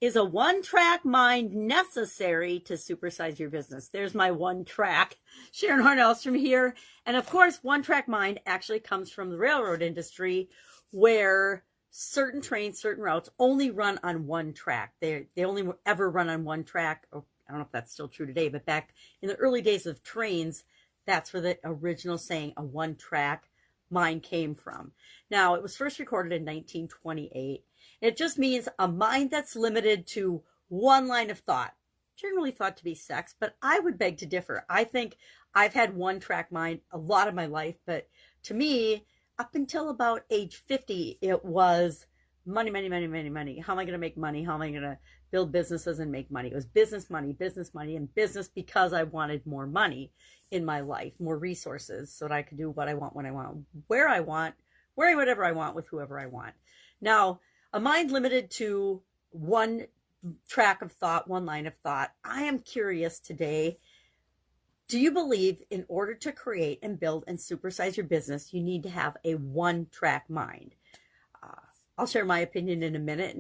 Is a one-track mind necessary to supersize your business? There's my one track. Sharon Horne-Ellstrom here. And of course, one-track mind actually comes from the railroad industry, where certain trains, certain routes only run on one track. They only ever run on one track. I don't know if that's still true today, but back in the early days of trains, that's where the original saying, a one-track mind, came from. Now, it was first recorded in 1928. It just means a mind that's limited to one line of thought, generally thought to be sex, but I would beg to differ. I think I've had one-track mind a lot of my life, but to me, up until about age 50, it was money, money, money, money, money. How am I going to make money? How am I going to build businesses and make money? It was business, money, and business because I wanted more money in my life, more resources, so that I could do what I want, when I want, where I want, wearing whatever I want with whoever I want. Now, a mind limited to one track of thought, one line of thought. I am curious today, do you believe in order to create and build and supersize your business, you need to have a one-track mind? I'll share my opinion in a minute,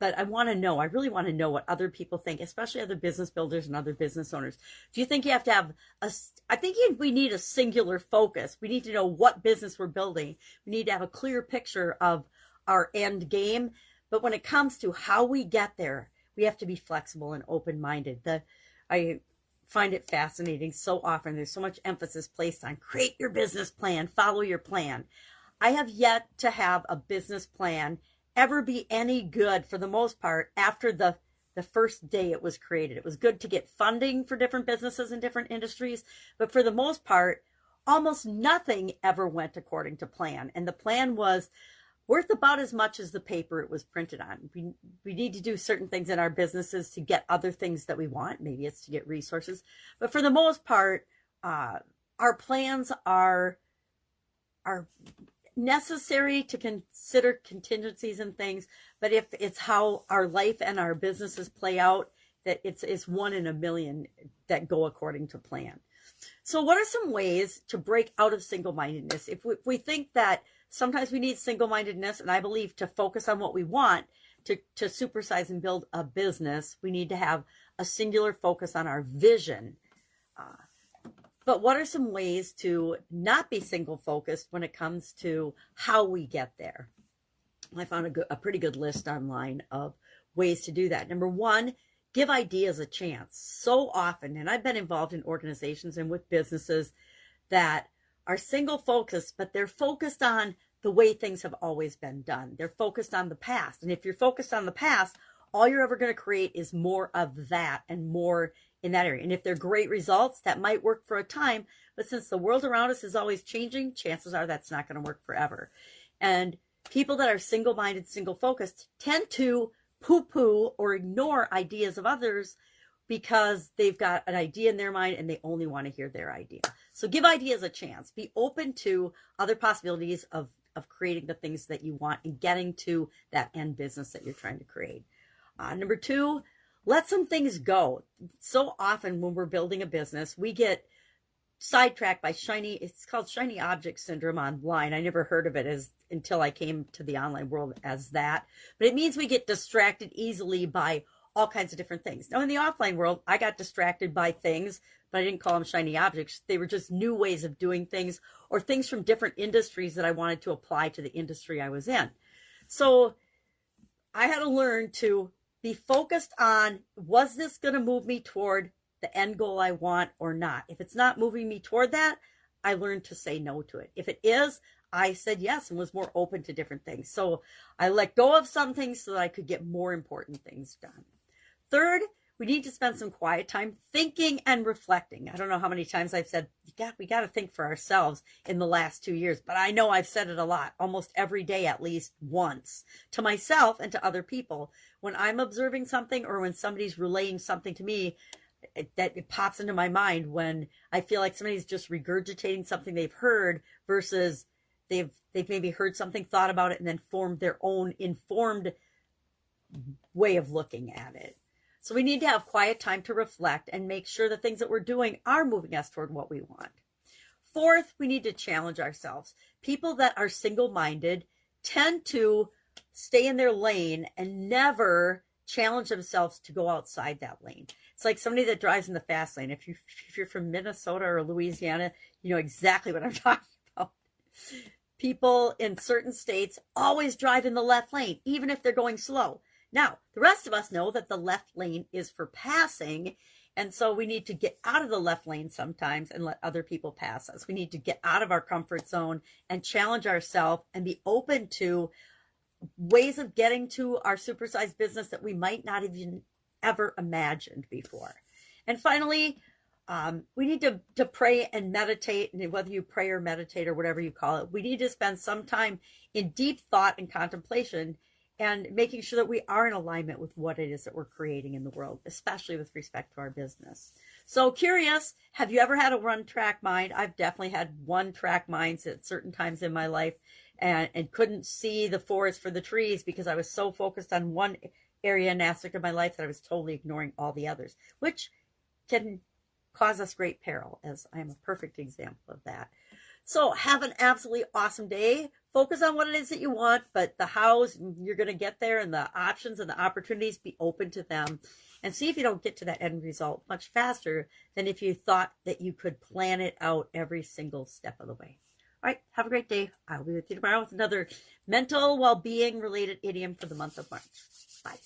but I want to know, I really want to know what other people think, especially other business builders and other business owners. Do you think you have to have I think we need a singular focus. We need to know what business we're building. We need to have a clear picture of our end game. But when it comes to how we get there, we have to be flexible and open-minded. I find it fascinating. So often there's so much emphasis placed on create your business plan, follow your plan. I have yet to have a business plan ever be any good, for the most part, after the first day it was created. It was good to get funding for different businesses in different industries, but for the most part, almost nothing ever went according to plan. And the plan was worth about as much as the paper it was printed on. We need to do certain things in our businesses to get other things that we want. Maybe it's to get resources. But for the most part, our plans are necessary to consider contingencies and things. But if it's how our life and our businesses play out, that it's one in a million that go according to plan. So what are some ways to break out of single-mindedness? If we think that sometimes we need single-mindedness, and I believe to focus on what we want, to supersize and build a business, we need to have a singular focus on our vision. But what are some ways to not be single-focused when it comes to how we get there? I found a pretty good list online of ways to do that. Number one, give ideas a chance. So often, and I've been involved in organizations and with businesses that are single-focused, but they're focused on the way things have always been done. They're focused on the past. And if you're focused on the past, all you're ever going to create is more of that and more in that area. And if they're great results, that might work for a time. But since the world around us is always changing, chances are that's not going to work forever. And people that are single-minded, single-focused tend to poo-poo or ignore ideas of others because they've got an idea in their mind and they only want to hear their idea. So give ideas a chance. Be open to other possibilities of creating the things that you want and getting to that end business that you're trying to create. Number two, let some things go. So often when we're building a business, we get sidetracked by it's called shiny object syndrome online. I never heard of it until I came to the online world as that. But it means we get distracted easily by all kinds of different things. Now, in the offline world, I got distracted by things, but I didn't call them shiny objects. They were just new ways of doing things or things from different industries that I wanted to apply to the industry I was in. So I had to learn to be focused on, was this going to move me toward the end goal I want or not? If it's not moving me toward that, I learned to say no to it. If it is, I said yes and was more open to different things. So I let go of some things so that I could get more important things done. Third, we need to spend some quiet time thinking and reflecting. I don't know how many times I've said, we got to think for ourselves in the last 2 years, but I know I've said it a lot, almost every day, at least once, to myself and to other people. When I'm observing something or when somebody's relaying something to me, it pops into my mind when I feel like somebody's just regurgitating something they've heard versus they've maybe heard something, thought about it, and then formed their own informed way of looking at it. So we need to have quiet time to reflect and make sure the things that we're doing are moving us toward what we want. Fourth, we need to challenge ourselves. People that are single-minded tend to stay in their lane and never challenge themselves to go outside that lane. It's like somebody that drives in the fast lane. If you're from Minnesota or Louisiana, you know exactly what I'm talking about. People in certain states always drive in the left lane, even if they're going slow. Now, the rest of us know that the left lane is for passing, and so we need to get out of the left lane sometimes and let other people pass us. We need to get out of our comfort zone and challenge ourselves and be open to ways of getting to our supersize business that we might not even ever imagined before. And finally, we need to pray and meditate, and whether you pray or meditate or whatever you call it, we need to spend some time in deep thought and contemplation and making sure that we are in alignment with what it is that we're creating in the world, especially with respect to our business. So curious, have you ever had a one-track mind? I've definitely had one-track minds at certain times in my life, and couldn't see the forest for the trees because I was so focused on one area and aspect of my life that I was totally ignoring all the others, which can cause us great peril, as I am a perfect example of that. So have an absolutely awesome day. Focus on what it is that you want, but the hows, you're going to get there, and the options and the opportunities, be open to them, and see if you don't get to that end result much faster than if you thought that you could plan it out every single step of the way. All right, have a great day. I'll be with you tomorrow with another mental well-being related idiom for the month of March. Bye.